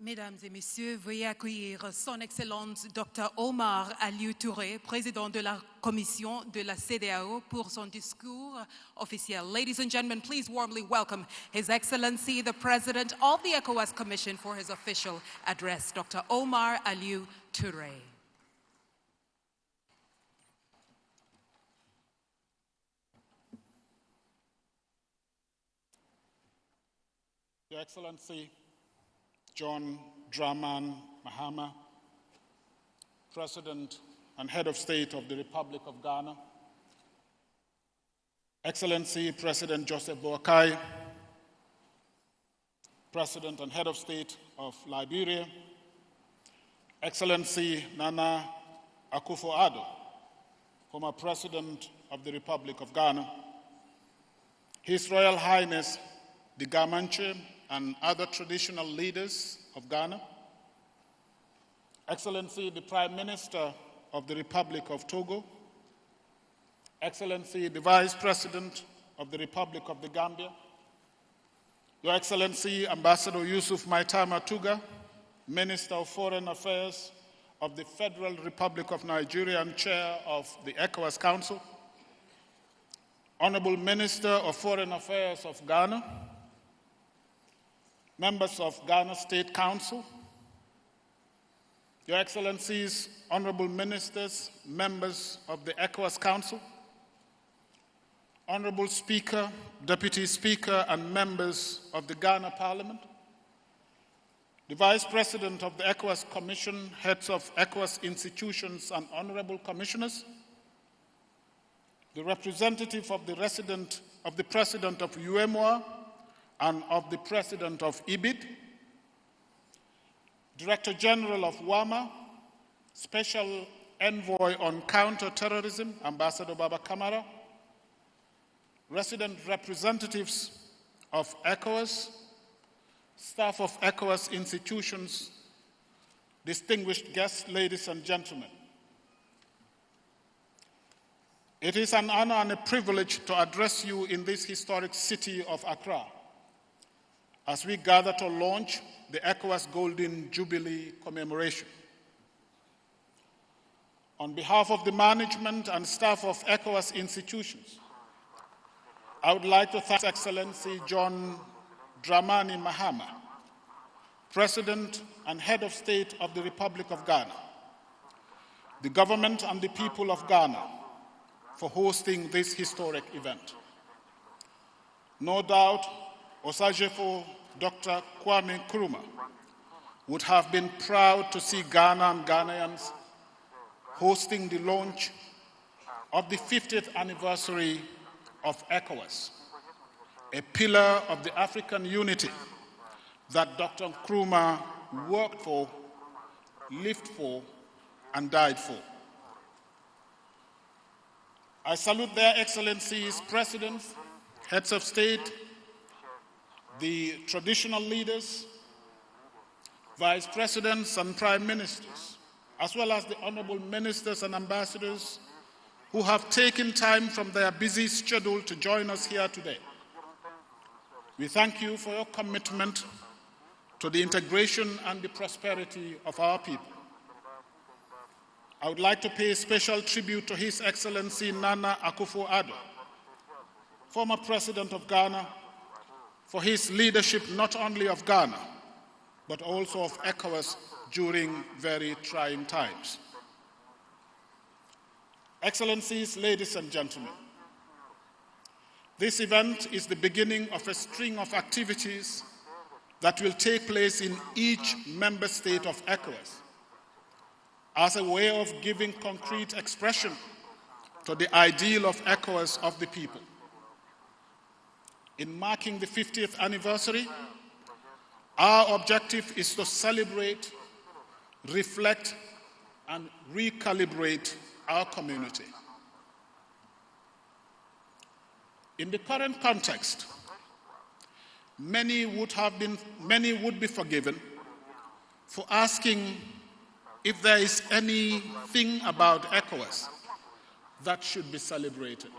Mesdames et Messieurs, veuillez accueillir Son Excellence Dr. Omar Aliou Touré, président de la Commission de la CEDEAO, pour son discours officiel. Ladies and gentlemen, please warmly welcome His Excellency, the President of the ECOWAS Commission, for his official address, Dr. Omar Aliou Touré. Your Excellency, John Dramani Mahama, President and Head of State of the Republic of Ghana, Excellency President Joseph Boakai, President and Head of State of Liberia, Excellency Nana Akufo-Addo, former President of the Republic of Ghana, His Royal Highness the Gamanche and other traditional leaders of Ghana, Excellency the Prime Minister of the Republic of Togo, Excellency the Vice President of the Republic of the Gambia, Your Excellency Ambassador Yusuf Maitama Tuga, Minister of Foreign Affairs of the Federal Republic of Nigeria and Chair of the ECOWAS Council, Honorable Minister of Foreign Affairs of Ghana, members of Ghana State Council, Your Excellencies, Honorable Ministers, members of the ECOWAS Council, Honorable Speaker, Deputy Speaker, and members of the Ghana Parliament, the Vice President of the ECOWAS Commission, heads of ECOWAS institutions, and Honorable Commissioners, the representative of the President of UEMOA, and of the President of IBID, Director General of WAMA, Special Envoy on Counter-Terrorism, Ambassador Baba Kamara, resident representatives of ECOWAS, staff of ECOWAS institutions, distinguished guests, ladies and gentlemen. It is an honor and a privilege to address you in this historic city of Accra, as we gather to launch the ECOWAS Golden Jubilee commemoration. On behalf of the management and staff of ECOWAS institutions, I would like to thank His Excellency John Dramani Mahama, President and Head of State of the Republic of Ghana, the government and the people of Ghana for hosting this historic event. No doubt, Osajefo Dr. Kwame Nkrumah would have been proud to see Ghana and Ghanaians hosting the launch of the 50th anniversary of ECOWAS, a pillar of the African unity that Dr. Nkrumah worked for, lived for, and died for. I salute their Excellencies, Presidents, Heads of State, the traditional leaders, Vice Presidents and Prime Ministers, as well as the Honorable Ministers and Ambassadors who have taken time from their busy schedule to join us here today. We thank you for your commitment to the integration and the prosperity of our people. I would like to pay special tribute to His Excellency Nana Akufo-Addo, former President of Ghana, for his leadership not only of Ghana, but also of ECOWAS during very trying times. Excellencies, ladies and gentlemen, this event is the beginning of a string of activities that will take place in each member state of ECOWAS as a way of giving concrete expression to the ideal of ECOWAS of the people. In marking the 50th anniversary, our objective is to celebrate, reflect, and recalibrate our community. In the current context, many would be forgiven for asking if there is anything about ECOWAS that should be celebrated.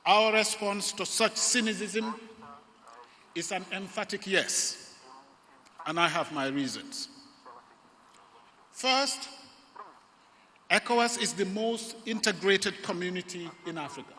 Our response to such cynicism is an emphatic yes. and I have my reasons. First, ECOWAS is the most integrated community in Africa.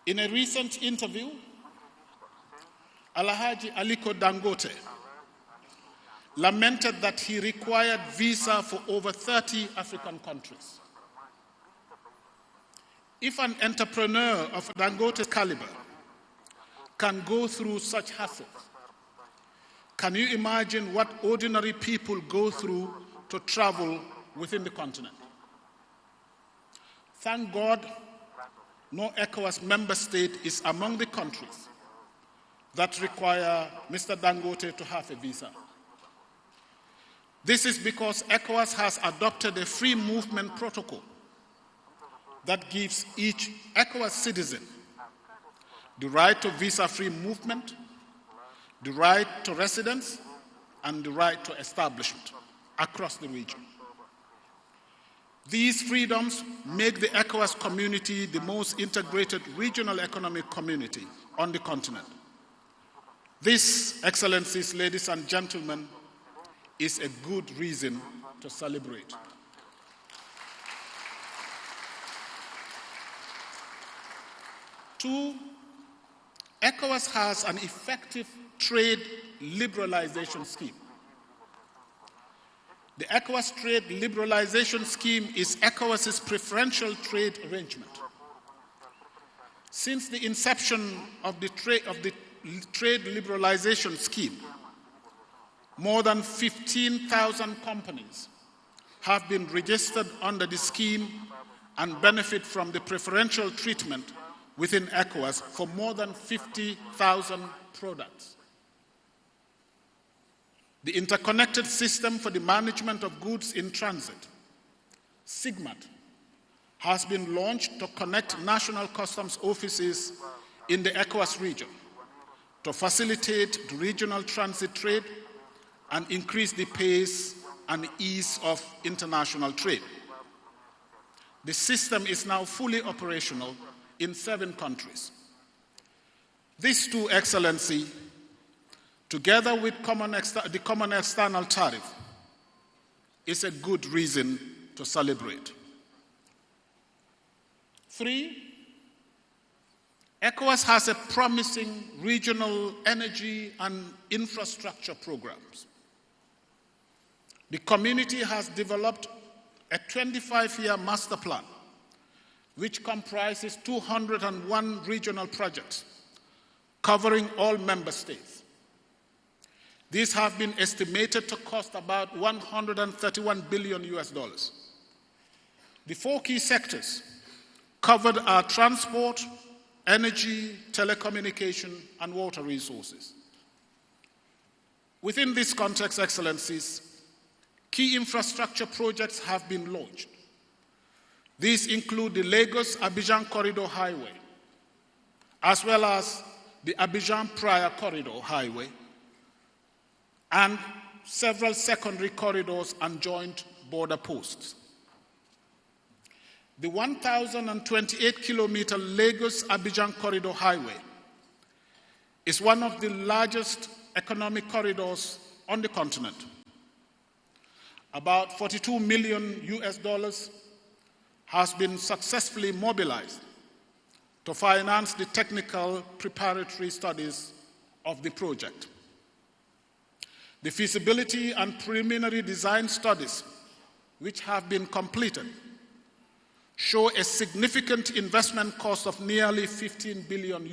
In a recent interview, Alhaji Aliko Dangote lamented that he required visa for over 30 African countries. If an entrepreneur of Dangote's caliber can go through such hassles, can you imagine what ordinary people go through to travel within the continent? Thank God, no ECOWAS member state is among the countries that require Mr. Dangote to have a visa. This is because ECOWAS has adopted a free movement protocol that gives each ECOWAS citizen the right to visa-free movement, the right to residence, and the right to establishment across the region. These freedoms make the ECOWAS community the most integrated regional economic community on the continent. This, Excellencies, ladies and gentlemen, is a good reason to celebrate. Two, ECOWAS has an effective trade liberalization scheme. The ECOWAS trade liberalization scheme is ECOWAS's preferential trade arrangement. Since the inception of the trade liberalization scheme, more than 15,000 companies have been registered under the scheme and benefit from the preferential treatment within ECOWAS for more than 50,000 products. The Interconnected System for the Management of Goods in Transit, SIGMAT, has been launched to connect national customs offices in the ECOWAS region to facilitate the regional transit trade and increase the pace and ease of international trade. The system is now fully operational in 7 countries. These two, Excellency, together with the common external tariff, is a good reason to celebrate. 3, ECOWAS has a promising regional energy and infrastructure programs. The community has developed a 25-year master plan which comprises 201 regional projects covering all member states. These have been estimated to cost about $131 billion. The 4 key sectors covered are transport, energy, telecommunication, and water resources. Within this context, Excellencies, key infrastructure projects have been launched. These include the Lagos-Abidjan Corridor Highway, as well as the Abidjan-Praia Corridor Highway, and several secondary corridors and joint border posts. The 1,028-kilometer Lagos-Abidjan Corridor Highway is one of the largest economic corridors on the continent. About $42 million has been successfully mobilized to finance the technical preparatory studies of the project. The feasibility and preliminary design studies, which have been completed, show a significant investment cost of nearly $15 billion,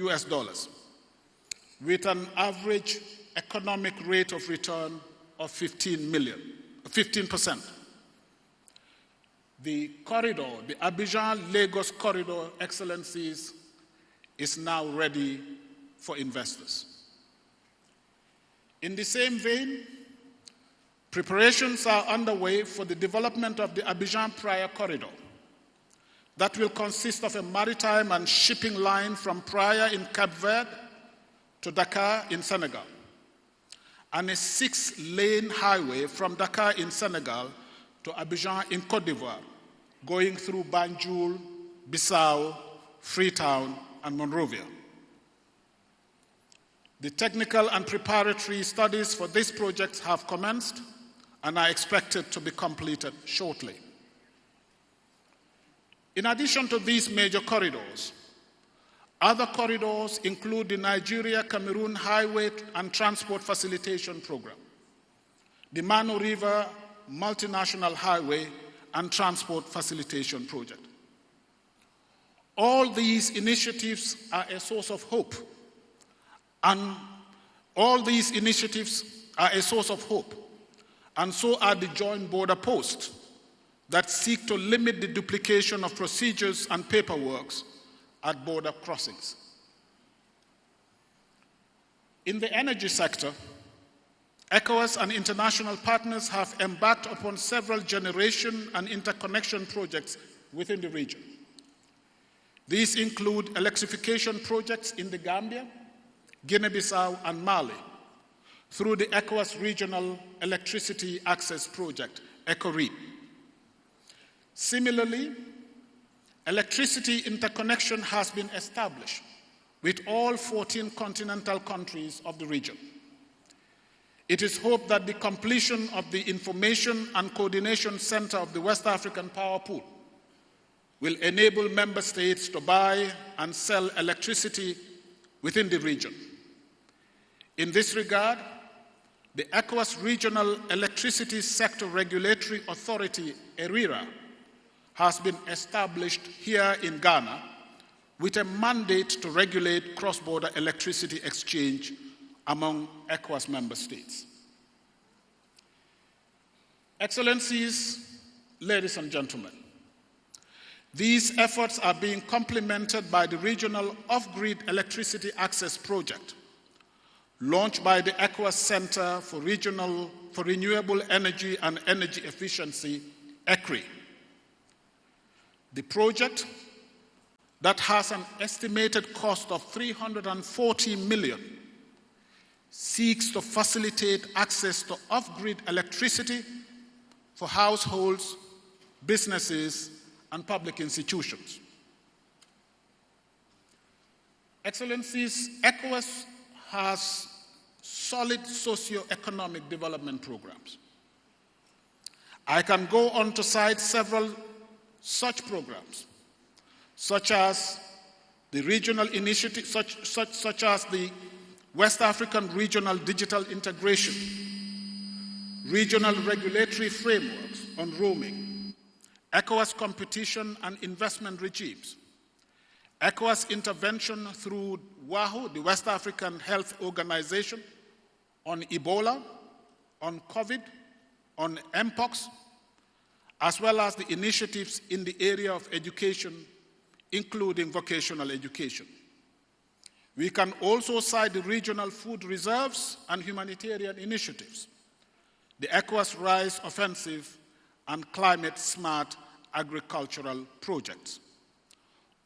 with an average economic rate of return of 15%. The corridor, the Abidjan-Lagos corridor, Excellencies, is now ready for investors. In the same vein, preparations are underway for the development of the Abidjan-Praia corridor that will consist of a maritime and shipping line from Praia in Cape Verde to Dakar in Senegal, and a 6-lane highway from Dakar in Senegal to Abidjan in Côte d'Ivoire, going through Banjul, Bissau, Freetown, and Monrovia. The technical and preparatory studies for this project have commenced and are expected to be completed shortly. In addition to these major corridors, other corridors include the Nigeria-Cameroon Highway and Transport Facilitation Program, the Mano River Multinational Highway and Transport Facilitation Project. All these initiatives are a source of hope, and so are the joint border posts that seek to limit the duplication of procedures and paperwork at border crossings. In the energy sector, ECOWAS and international partners have embarked upon several generation and interconnection projects within the region. These include electrification projects in the Gambia, Guinea-Bissau, and Mali through the ECOWAS Regional Electricity Access Project, ECOREAP. Similarly, electricity interconnection has been established with all 14 continental countries of the region. It is hoped that the completion of the Information and Coordination Center of the West African Power Pool will enable member states to buy and sell electricity within the region. In this regard, the ECOWAS Regional Electricity Sector Regulatory Authority, ERIRA, has been established here in Ghana with a mandate to regulate cross-border electricity exchange among ECOWAS member states. Excellencies, ladies and gentlemen, these efforts are being complemented by the Regional Off-Grid Electricity Access Project, launched by the ECOWAS Center for Renewable Energy and Energy Efficiency, ECRE. The project, that has an estimated cost of $340 million, seeks to facilitate access to off-grid electricity for households, businesses, and public institutions. Excellencies, ECOWAS has solid socio-economic development programs. I can go on to cite several such programs, such as the regional initiative, such as the West African Regional Digital Integration, regional regulatory frameworks on roaming, ECOWAS competition and investment regimes, ECOWAS intervention through WAHO, the West African Health Organization, on Ebola, on COVID, on Mpox, as well as the initiatives in the area of education, including vocational education. We can also cite the regional food reserves and humanitarian initiatives, the ECOWAS Rise Offensive, and climate-smart agricultural projects.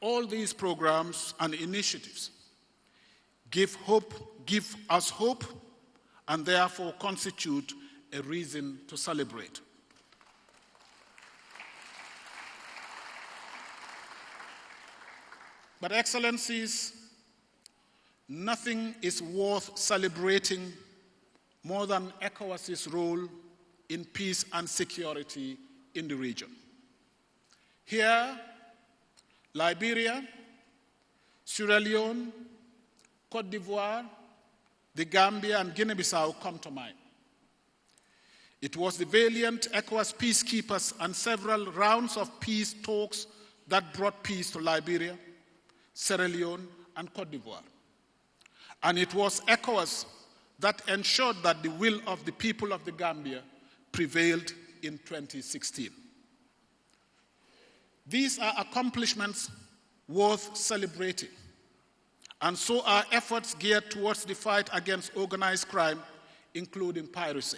All these programs and initiatives give us hope, and therefore constitute a reason to celebrate. But Excellencies, nothing is worth celebrating more than ECOWAS's role in peace and security in the region. Here, Liberia, Sierra Leone, Côte d'Ivoire, the Gambia, and Guinea-Bissau come to mind. It was the valiant ECOWAS peacekeepers and several rounds of peace talks that brought peace to Liberia, Sierra Leone, and Côte d'Ivoire. And it was ECOWAS that ensured that the will of the people of the Gambia prevailed in 2016. These are accomplishments worth celebrating, and so are efforts geared towards the fight against organized crime, including piracy.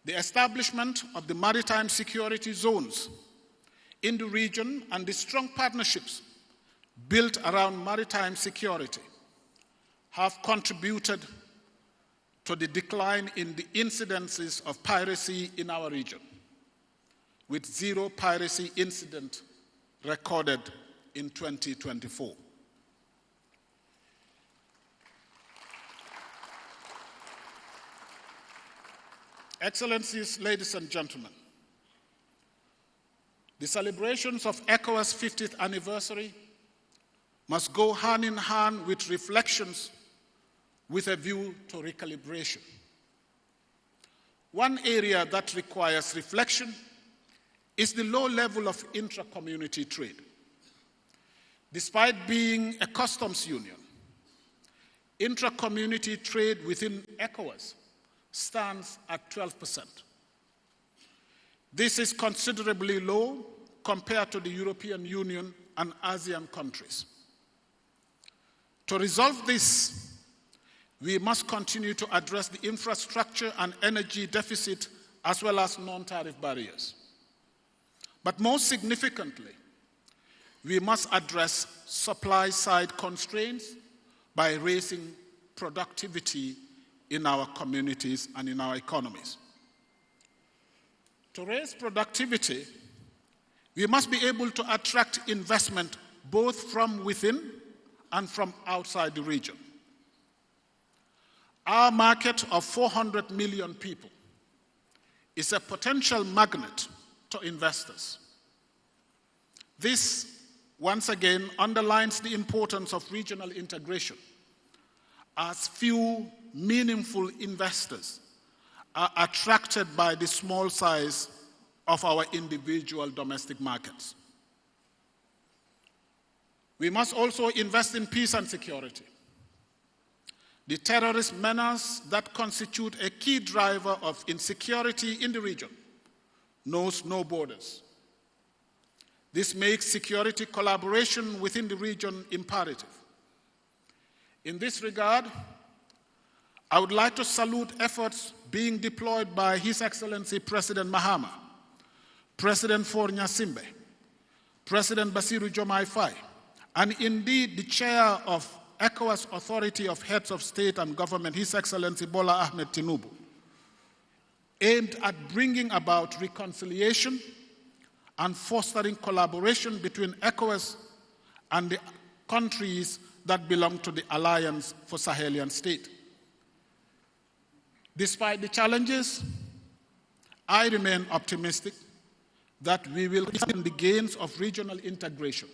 The establishment of the maritime security zones in the region and the strong partnerships built around maritime security have contributed to the decline in the incidences of piracy in our region, with 0 piracy incident recorded in 2024. Excellencies, ladies and gentlemen, the celebrations of ECOWAS' 50th anniversary must go hand in hand with reflections with a view to recalibration. One area that requires reflection is the low level of intra-community trade. Despite being a customs union, intra-community trade within ECOWAS stands at 12%. This is considerably low compared to the European Union and ASEAN countries. To resolve this, we must continue to address the infrastructure and energy deficit as well as non-tariff barriers. But most significantly, we must address supply-side constraints by raising productivity in our communities and in our economies. To raise productivity, we must be able to attract investment both from within and from outside the region. Our market of 400 million people is a potential magnet to investors. This, once again, underlines the importance of regional integration, as few meaningful investors are attracted by the small size of our individual domestic markets. We must also invest in peace and security. The terrorist menace that constitute a key driver of insecurity in the region knows no borders. This makes security collaboration within the region imperative. In this regard, I would like to salute efforts being deployed by His Excellency President Mahama, President Faure Gnassingbé, President Bassirou Diomaye Faye, and indeed the chair of ECOWAS Authority of Heads of State and Government, His Excellency Bola Ahmed Tinubu, aimed at bringing about reconciliation and fostering collaboration between ECOWAS and the countries that belong to the Alliance for Sahelian State. Despite the challenges, I remain optimistic that we will see the gains of regional integration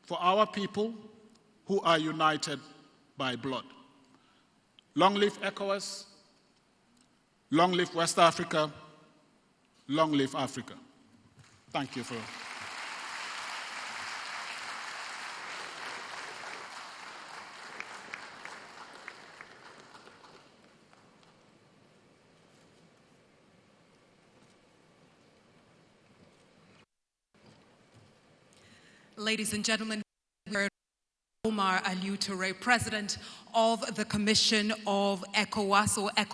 for our people who are united by blood. Long live ECOWAS, long live West Africa, long live Africa. Thank you for Ladies and gentlemen, we are Omar Alieu Touré, President of the Commission of ECOWAS, or ECOWAS.